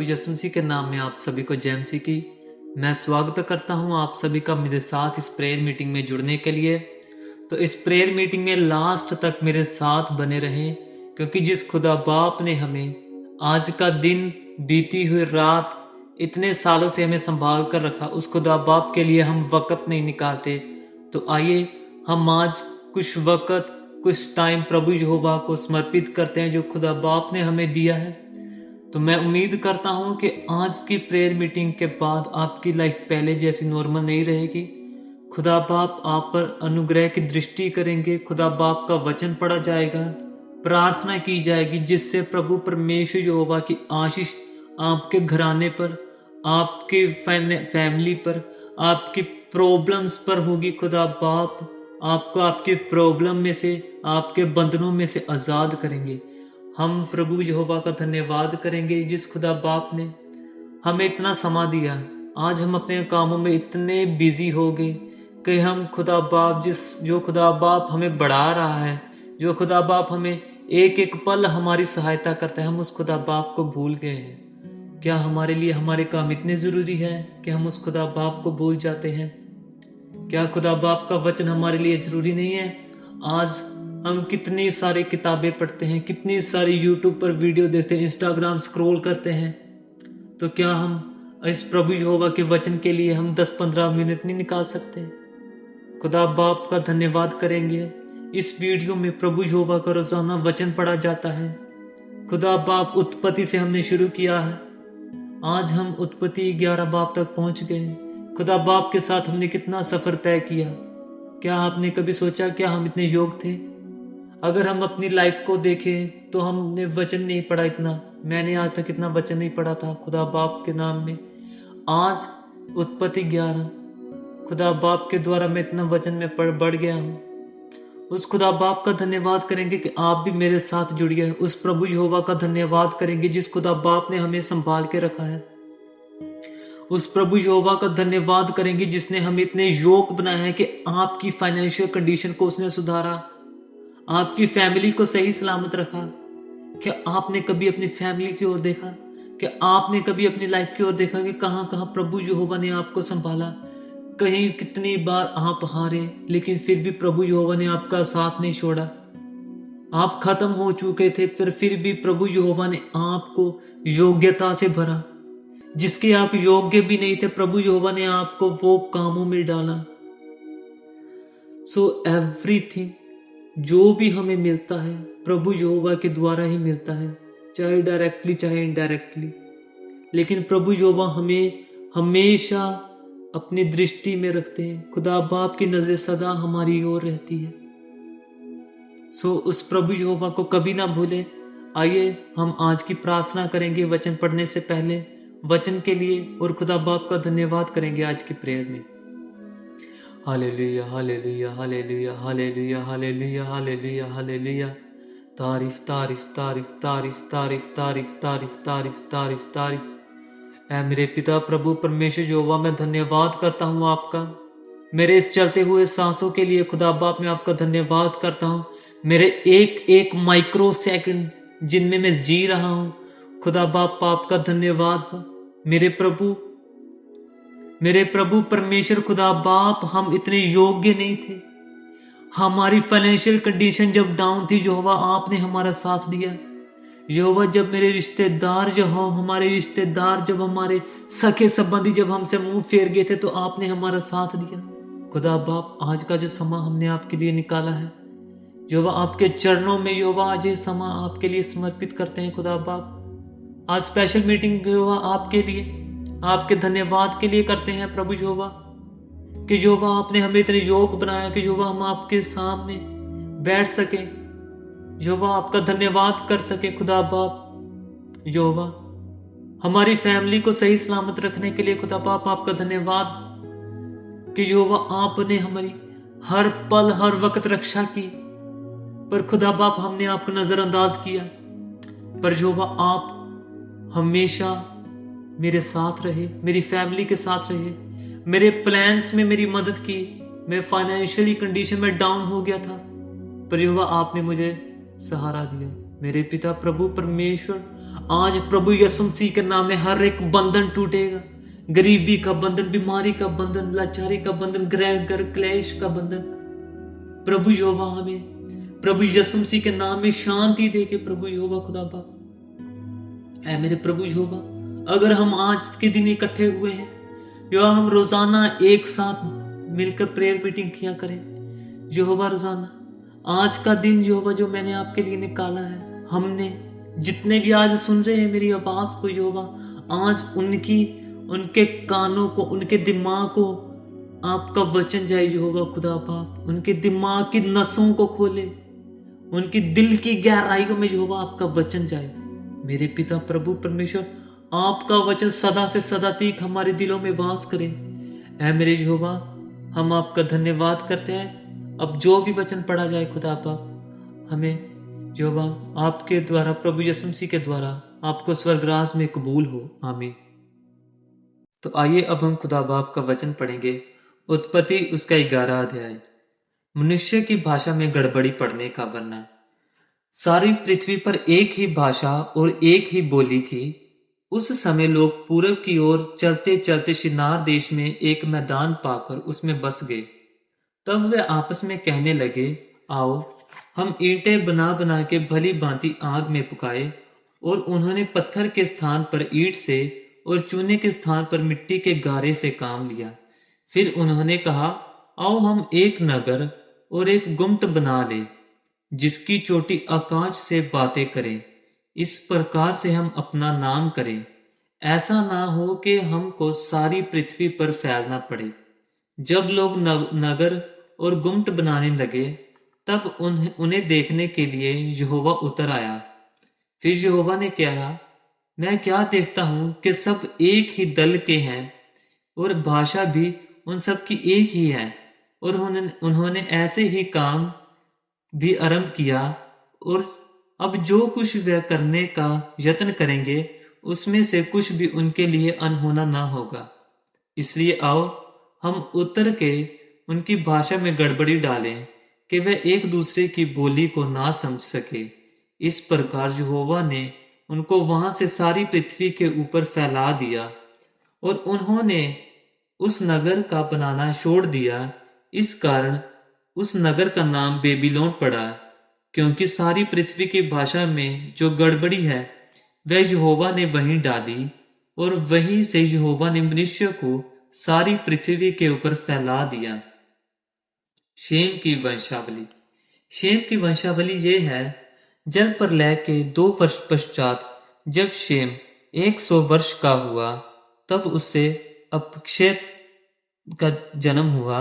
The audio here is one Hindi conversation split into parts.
प्रभु यीशु मसीह के नाम में आप सभी को जय मसीह की मैं स्वागत करता हूं आप सभी का मेरे साथ इस प्रेयर मीटिंग में जुड़ने के लिए। तो इस प्रेयर मीटिंग में लास्ट तक मेरे साथ बने रहें, क्योंकि जिस खुदा बाप ने हमें आज का दिन, बीती हुई रात, इतने सालों से हमें संभाल कर रखा, उस खुदा बाप के लिए हम वक़्त नहीं निकालते। तो आइए हम आज कुछ वक़्त, कुछ टाइम प्रभु यहोवा को समर्पित करते हैं जो खुदा बाप ने हमें दिया है। तो मैं उम्मीद करता हूं कि आज की प्रेयर मीटिंग के बाद आपकी लाइफ पहले जैसी नॉर्मल नहीं रहेगी। खुदा बाप आप पर अनुग्रह की दृष्टि करेंगे, खुदा बाप का वचन पढ़ा जाएगा, प्रार्थना की जाएगी, जिससे प्रभु परमेश्वर यहोवा की आशीष आपके घराने पर, आपके फैमिली पर, आपकी प्रॉब्लम्स पर होगी। खुदा बाप आपको आपके प्रॉब्लम में से, आपके बंधनों में से आज़ाद करेंगे। हम प्रभु यहोवा का धन्यवाद करेंगे जिस खुदा बाप ने हमें इतना समा दिया। आज हम अपने कामों में इतने बिजी हो गए कि हम खुदा बाप जो खुदा बाप हमें बढ़ा रहा है, जो खुदा बाप हमें एक एक पल हमारी सहायता करता है, हम उस खुदा बाप को भूल गए हैं। क्या हमारे लिए हमारे काम इतने ज़रूरी है कि हम उस खुदा बाप को भूल जाते हैं? क्या खुदा बाप का वचन हमारे लिए ज़रूरी नहीं है? आज हम कितनी सारी किताबें पढ़ते हैं, कितनी सारी यूट्यूब पर वीडियो देखते हैं, इंस्टाग्राम स्क्रॉल करते हैं, तो क्या हम इस प्रभु यहोवा के वचन के लिए हम 10-15 मिनट नहीं निकाल सकते? खुदा बाप का धन्यवाद करेंगे। इस वीडियो में प्रभु यहोवा का रोजाना वचन पढ़ा जाता है। खुदा बाप उत्पत्ति से हमने शुरू किया है, आज हम उत्पत्ति 11 बाप तक पहुंच गए। खुदा बाप के साथ हमने कितना सफर तय किया। क्या आपने कभी सोचा क्या हम इतने योग्य थे? अगर हम अपनी लाइफ को देखें तो हमने वचन नहीं पढ़ा इतना। मैंने आज तक इतना वचन नहीं पढ़ा था खुदा बाप के नाम में। आज उत्पत्ति 11 खुदा बाप के द्वारा मैं इतना वचन में बढ़ गया हूँ। उस खुदा बाप का धन्यवाद करेंगे कि आप भी मेरे साथ जुड़ गए। उस प्रभु यहोवा का धन्यवाद करेंगे जिस खुदा बाप ने हमें संभाल के रखा है। उस प्रभु यहोवा का धन्यवाद करेंगे जिसने हमें इतने योग्य बनाया है कि आपकी फाइनेंशियल कंडीशन को उसने सुधारा, आपकी फैमिली को सही सलामत रखा। क्या आपने कभी अपनी फैमिली की ओर देखा? क्या आपने कभी अपनी लाइफ की ओर देखा कि कहां कहां प्रभु यहोवा ने आपको संभाला? कहीं कितनी बार आप हारे, लेकिन फिर भी प्रभु यहोवा ने आपका साथ नहीं छोड़ा। आप खत्म हो चुके थे, फिर भी प्रभु यहोवा ने आपको योग्यता से भरा। जिसके आप योग्य भी नहीं थे, प्रभु यहोवा ने आपको वो कामों में डाला। सो एवरीथिंग जो भी हमें मिलता है प्रभु यहोवा के द्वारा ही मिलता है, चाहे डायरेक्टली चाहे इनडायरेक्टली। लेकिन प्रभु यहोवा हमें हमेशा अपनी दृष्टि में रखते हैं। खुदा बाप की नजरें सदा हमारी ओर रहती है। सो उस प्रभु यहोवा को कभी ना भूलें। आइए हम आज की प्रार्थना करेंगे वचन पढ़ने से पहले, वचन के लिए, और खुदा बाप का धन्यवाद करेंगे आज की प्रेयर में। Hallelujah hallelujah hallelujah hallelujah hallelujah hallelujah hallelujah. तारीफ तारीफ तारीफ तारीफ तारीफ तारीफ तारीफ तारीफ तारीफ तारीफ। ऐ मेरे पिता प्रभु परमेश्वर यहोवा, मैं धन्यवाद करता हूँ आपका मेरे इस चलते हुए सांसों के लिए। खुदा बाप मैं आपका धन्यवाद करता हूँ मेरे एक एक माइक्रो सेकंड जिनमें मैं जी रहा हूँ। खुदा बाप आपका धन्यवाद हो मेरे प्रभु परमेश्वर। खुदा बाप हम इतने योग्य नहीं थे, हमारी फाइनेंशियल कंडीशन जब डाउन थी, यहोवा आपने हमारा साथ दिया। यहोवा जब मेरे रिश्तेदार, जब हमारे रिश्तेदार, जब हमारे सखे संबंधी जब हमसे मुंह फेर गए थे, तो आपने हमारा साथ दिया। खुदा बाप आज का जो समा हमने आपके लिए निकाला है, यहोवा आपके चरणों में यहोवा आज ये समा आपके लिए समर्पित करते हैं। खुदा बाप आज स्पेशल मीटिंग यहोवा आपके लिए, आपके धन्यवाद के लिए करते हैं प्रभु यहोवा, कि यहोवा आपने हमें इतने योग्य बनाया कि यहोवा हम आपके सामने बैठ सके, यहोवा आपका धन्यवाद कर सके। खुदा बाप यहोवा हमारी फैमिली को सही सलामत रखने के लिए खुदा बाप आपका धन्यवाद कि यहोवा आपने हमारी हर पल हर वक्त रक्षा की। पर खुदा बाप हमने आपको नजरअंदाज किया, पर यहोवा आप हमेशा मेरे साथ रहे, मेरी फैमिली के साथ रहे, मेरे प्लान्स में मेरी मदद की। मैं फाइनेंशियली कंडीशन में डाउन हो गया था, पर यहोवा आपने मुझे सहारा दिया। मेरे पिता प्रभु परमेश्वर, आज प्रभु यीशु मसीह के नाम में हर एक बंधन टूटेगा। गरीबी का बंधन, बीमारी का बंधन, लाचारी का बंधन, घर क्लेश का बंधन। प्रभु यहोवा हमें प्रभु यीशु मसीह के नाम में शांति देके प्रभु यहोवा खुदा बाप ऐ मेरे प्रभु यहोवा, अगर हम आज के दिन इकट्ठे हुए हैं या हम रोजाना एक साथ मिलकर प्रेयर मीटिंग किया करें यहोवा, रोजाना आज का दिन यहोवा जो मैंने आपके लिए निकाला है, हमने जितने भी आज सुन रहे हैं मेरी आवाज को यहोवा, आज उनके कानों को, उनके दिमाग को आपका वचन जाए यहोवा खुदा बाप, उनके दिमाग की नसों को खोले, उनकी दिल की गहराइयों में यहोवा आपका वचन जाए। मेरे पिता प्रभु परमेश्वर, आपका वचन सदा से सदा तक हमारे दिलों में वास करे। ऐ मेरे यहोवा, हम आपका धन्यवाद करते हैं। अब जो भी वचन पढ़ा जाए खुदा बाप, हमें यहोवा आपके द्वारा, प्रभु यीशु मसीह के द्वारा आपको स्वर्गराज में कबूल हो। आमीन। तो आइए अब हम खुदा बाप का वचन पढ़ेंगे। उत्पत्ति उसका 11 अध्याय। मनुष्य की भाषा में गड़बड़ी पड़ने का वर्णन। सारी पृथ्वी पर एक ही भाषा और एक ही बोली थी। उस समय लोग पूर्व की ओर चलते चलते शिनार देश में एक मैदान पाकर उसमें बस गए। तब वे आपस में कहने लगे, आओ हम ईंटें बना बना के भली भांति आग में पकाए। और उन्होंने पत्थर के स्थान पर ईंट से और चूने के स्थान पर मिट्टी के गारे से काम लिया। फिर उन्होंने कहा, आओ हम एक नगर और एक गुम्मट बना ले, जिसकी चोटी आकाश से बातें करें। इस प्रकार से हम अपना नाम करें। ऐसा ना हो कि हमको सारी पृथ्वी पर फैलना पड़े। जब लोग नगर और गुम्मट बनाने लगे, तब उन्हें देखने के लिए यहोवा उतर आया। फिर यहोवा ने कहा, मैं क्या देखता हूं कि सब एक ही दल के हैं और भाषा भी उन सब की एक ही है। और उन्होंने ऐसे ही काम भी आरंभ किया। और अब जो कुछ वे करने का यत्न करेंगे, उसमें से कुछ भी उनके लिए अनहोना ना होगा। इसलिए आओ हम उतर के उनकी भाषा में गड़बड़ी डालें कि वे एक दूसरे की बोली को ना समझ सके। इस प्रकार यहोवा ने उनको वहां से सारी पृथ्वी के ऊपर फैला दिया। और उन्होंने उस नगर का बनाना छोड़ दिया। इस कारण उस नगर का नाम बेबीलोन पड़ा, क्योंकि सारी पृथ्वी की भाषा में जो गड़बड़ी है वह यहोवा ने वहीं डाली। और वहीं से यहोवा ने मनुष्य को सारी पृथ्वी के ऊपर फैला दिया। शेम की वंशावली। शेम की वंशावली ये है, जल प्रलय के 2 वर्ष पश्चात जब शेम 100 वर्ष का हुआ, तब उससे अपक्षय का जन्म हुआ।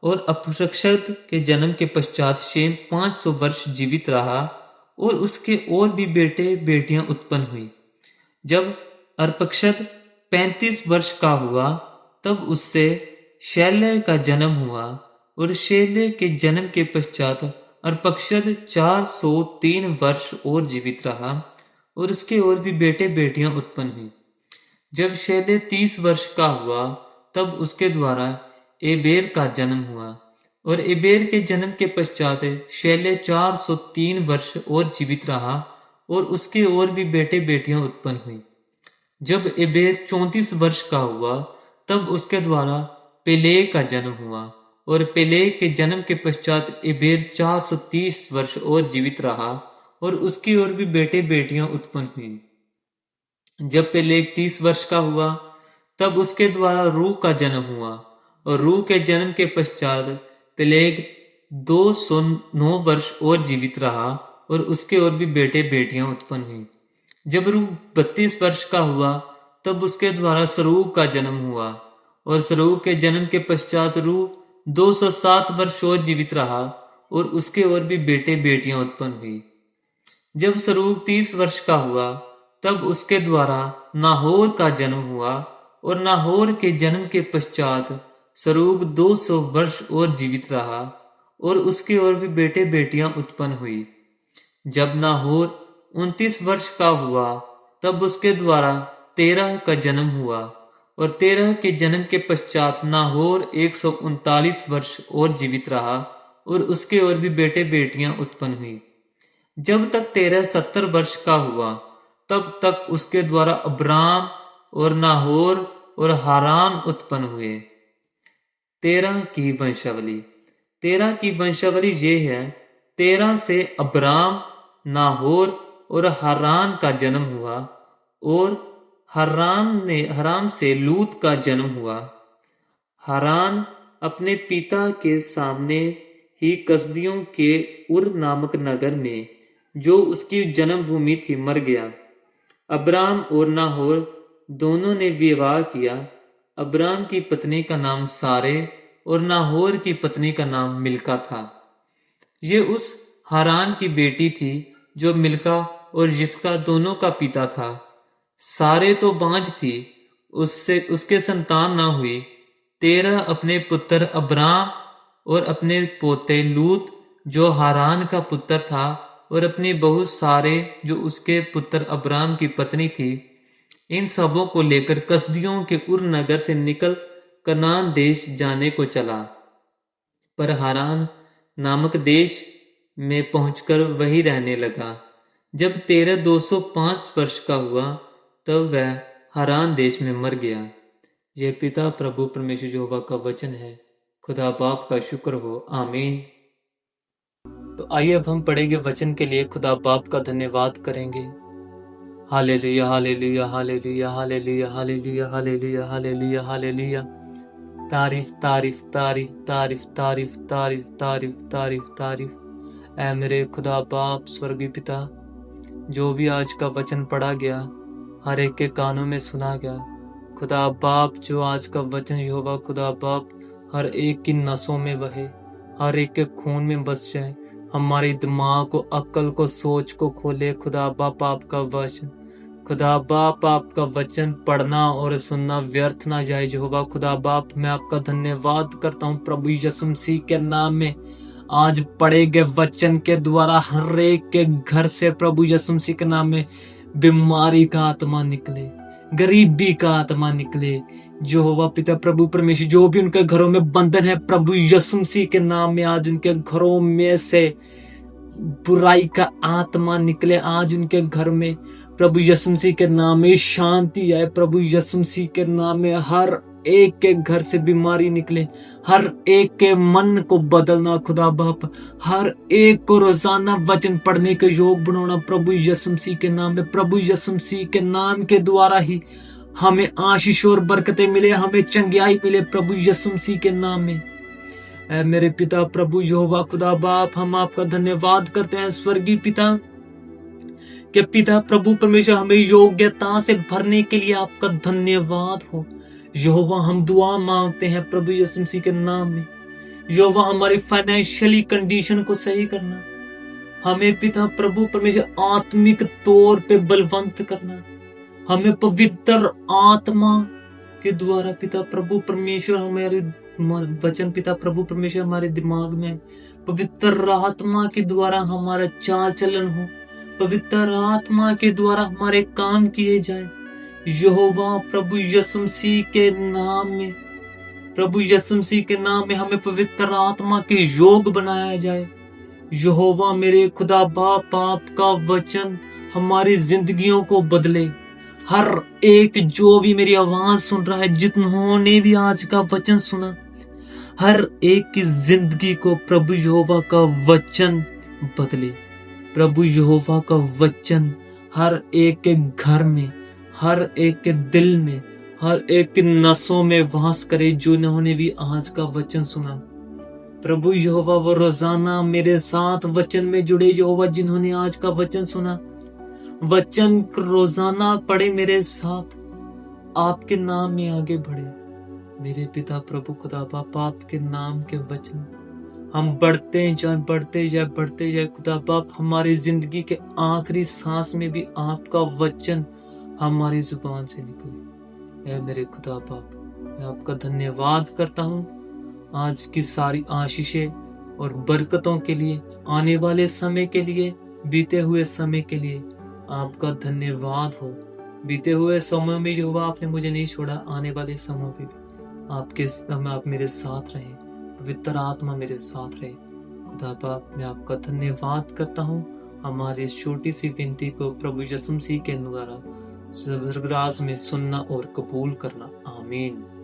और अपक्षय के जन्म के पश्चात शेम 500 वर्ष जीवित रहा और उसके और भी बेटे बेटियां उत्पन्न हुई। जब अर्पक्षद 35 वर्ष का हुआ, तब उससे शैल्य का जन्म हुआ। और शैल्य के जन्म के पश्चात अर्पक्षद 403 वर्ष और जीवित रहा और उसके और भी बेटे बेटियां उत्पन्न हुई। जब शैल्य 30 वर्ष का हुआ, तब उसके द्वारा एबेर का जन्म हुआ। और एबेर के जन्म के पश्चात शैल्य 403 वर्ष और जीवित रहा और उसके और भी बेटे बेटियां उत्पन्न हुई। जब एबेर 34 वर्ष का हुआ, तब उसके द्वारा पेलेग का जन्म हुआ। और पेलेग के जन्म के पश्चात एबेर 430 वर्ष और जीवित रहा और उसकी और भी बेटे बेटियां उत्पन्न हुई। जब पेलेग 30 वर्ष का हुआ, तब उसके द्वारा रू का जन्म हुआ। और रू के जन्म के पश्चात पेलेग 209 वर्ष और जीवित रहा और उसके और भी बेटे बेटियां उत्पन्न हुई। जब रू 32 वर्ष का हुआ, तब उसके द्वारा सरूग का जन्म हुआ। और सरूग के जन्म के पश्चात रू 207 वर्ष और जीवित रहा और उसके और भी बेटे बेटियां उत्पन्न हुई। जब सरूग 30 वर्ष का हुआ, तब उसके द्वारा नाहोर का जन्म हुआ। और नाहोर के जन्म के पश्चात सरूग 200 वर्ष और जीवित रहा और उसके और भी बेटे बेटियां उत्पन्न हुई। जब नाहोर 29 वर्ष का हुआ, तब उसके द्वारा 13 का जन्म हुआ। और 13 के जन्म के पश्चात नाहोर 139 वर्ष और जीवित रहा और उसके और भी बेटे बेटियां उत्पन्न हुई। जब तक 13 70 वर्ष का हुआ, तब तक उसके द्वारा अब्राम और नाहोर और हारान उत्पन्न हुए। तेरह की वंशावली। तेरह की वंशावली ये है, तेरह से अब्राम, नाहोर और हारान का जन्म हुआ और हरान से लूत का जन्म हुआ। हारान अपने पिता के सामने ही कसदियों के उर नामक नगर में, जो उसकी जन्मभूमि थी, मर गया। अब्राम और नाहोर दोनों ने विवाह किया। अब्राम की पत्नी का नाम सारे और नाहोर की पत्नी का नाम मिल्का था। ये उस हारान की बेटी थी जो मिल्का और जिसका दोनों का पिता था। सारे तो बांझ थी, उससे उसके संतान न हुई। तेरह अपने पुत्र अब्राम और अपने पोते लूत जो हारान का पुत्र था और अपनी बहू सारे जो उसके पुत्र अब्राम की पत्नी थी, इन सबों को लेकर कसदियों के उर नगर से निकल कनान देश जाने को चला। पर हारान नामक देश में पहुंचकर वही रहने लगा। जब तेरह 205 वर्ष का हुआ तब वह हारान देश में मर गया। यह पिता प्रभु परमेश्वर यहोवा का वचन है। खुदा बाप का शुक्र हो, आमीन। तो आइए अब हम पढ़ेंगे वचन के लिए खुदा बाप का धन्यवाद करेंगे। Hallelujah hallelujah hallelujah hallelujah hallelujah hallelujah hallelujah hallelujah. तारीफ तारीफ तारीफ तारीफ तारीफ तारीफ तारीफ तारीफ तारीफ। ऐ मेरे खुदा बाप स्वर्गीय पिता, जो भी आज का वचन पढ़ा गया हर एक के कानों में सुना गया। खुदा बाप, जो आज का वचन यहोवा खुदा बाप हर एक की नसों में बहे, हर एक के खून में बस जाए, हमारे दिमाग को, अक्ल को, सोच को खोले। खुदा बाप आपका वचन, खुदा बाप आपका वचन पढ़ना और सुनना व्यर्थ ना जाए। यहोवा खुदा बाप, मैं आपका धन्यवाद करता हूँ प्रभु यीशु मसीह के नाम में। आज पढ़े गए वचन के द्वारा हर एक के घर से प्रभु यीशु मसीह के नाम में बीमारी का आत्मा निकले, गरीबी का आत्मा निकले। यहोवा पिता प्रभु परमेश्वर, जो भी उनके घरों में बंधन है प्रभु यीशु मसीह के नाम में आज उनके घरों में से बुराई का आत्मा निकले। आज उनके घर में प्रभु यीशु मसीह के नाम में शांति आए। प्रभु यीशु मसीह के नाम में हर एक के घर से बीमारी निकले, हर एक के मन को बदलना खुदा बाप, हर एक को रोजाना वचन पढ़ने के योग बनाना प्रभु यीशु मसीह के नाम में। प्रभु यीशु मसीह के नाम के द्वारा ही हमें आशीष और बरकतें मिले, हमें चंगाई मिले प्रभु यीशु मसीह के नाम में। ऐ मेरे पिता प्रभु यहोवा खुदा बाप, हम आपका धन्यवाद करते हैं स्वर्गीय पिता कि पिता प्रभु परमेश्वर हमें योग्यता से भरने के लिए आपका धन्यवाद हो। यहोवा हम दुआ मांगते हैं प्रभु यीशु मसीह के नाम में। यहोवा हमारी फाइनेंशियली कंडीशन को सही करना, हमें पिता प्रभु परमेश्वर आत्मिक तौर पे बलवंत करना, हमें पवित्र आत्मा के द्वारा पिता प्रभु परमेश्वर हमारे वचन पिता प्रभु परमेश्वर हमारे दिमाग में, पवित्र आत्मा के द्वारा हमारा चाल चलन हो, पवित्र आत्मा के द्वारा हमारे काम किए जाए। यहोवा प्रभु यीशु मसीह के नाम में, प्रभु यीशु मसीह के नाम में हमें पवित्र आत्मा के योग बनाया जाए। यहोवा मेरे खुदा बाप, आपका वचन हमारी जिंदगियों को बदले। हर एक जो भी मेरी आवाज सुन रहा है, जिन्होंने भी आज का वचन सुना, हर एक की जिंदगी को प्रभु यहोवा का वचन बदले। प्रभु यहोवा का वचन हर एक के घर में, हर एक के दिल में, हर एक की नसों में वास करे, जिन्होंने भी आज का वचन सुना। प्रभु यहोवा वो रोजाना मेरे साथ वचन में जुड़े। यहोवा जिन्होंने आज का वचन सुना, वचन रोजाना पढ़े मेरे साथ, आपके नाम में आगे बढ़े। मेरे पिता प्रभु खुदा बाप, आपके नाम के वचन हम बढ़ते जाए, बढ़ते जाए, बढ़ते जाए खुदा बाप। हमारी जिंदगी के आखिरी सांस में भी आपका वचन हमारी जुबान से निकले। ऐ मेरे खुदा बाप, मैं आपका धन्यवाद करता हूँ आज की सारी आशीषें और बरकतों के लिए, आने वाले समय के लिए, बीते हुए समय के लिए आपका धन्यवाद हो। बीते हुए समय में जो हुआ आपने मुझे नहीं छोड़ा, आने वाले समय में भी आपके समय आप मेरे साथ रहे, पवित्र आत्मा मेरे साथ रहे। खुदा बाप, मैं आपका धन्यवाद करता हूँ हमारी इस छोटी सी विनती को प्रभु यीशु मसीह के द्वारा स्वर्गराज में सुनना और कबूल करना। आमीन।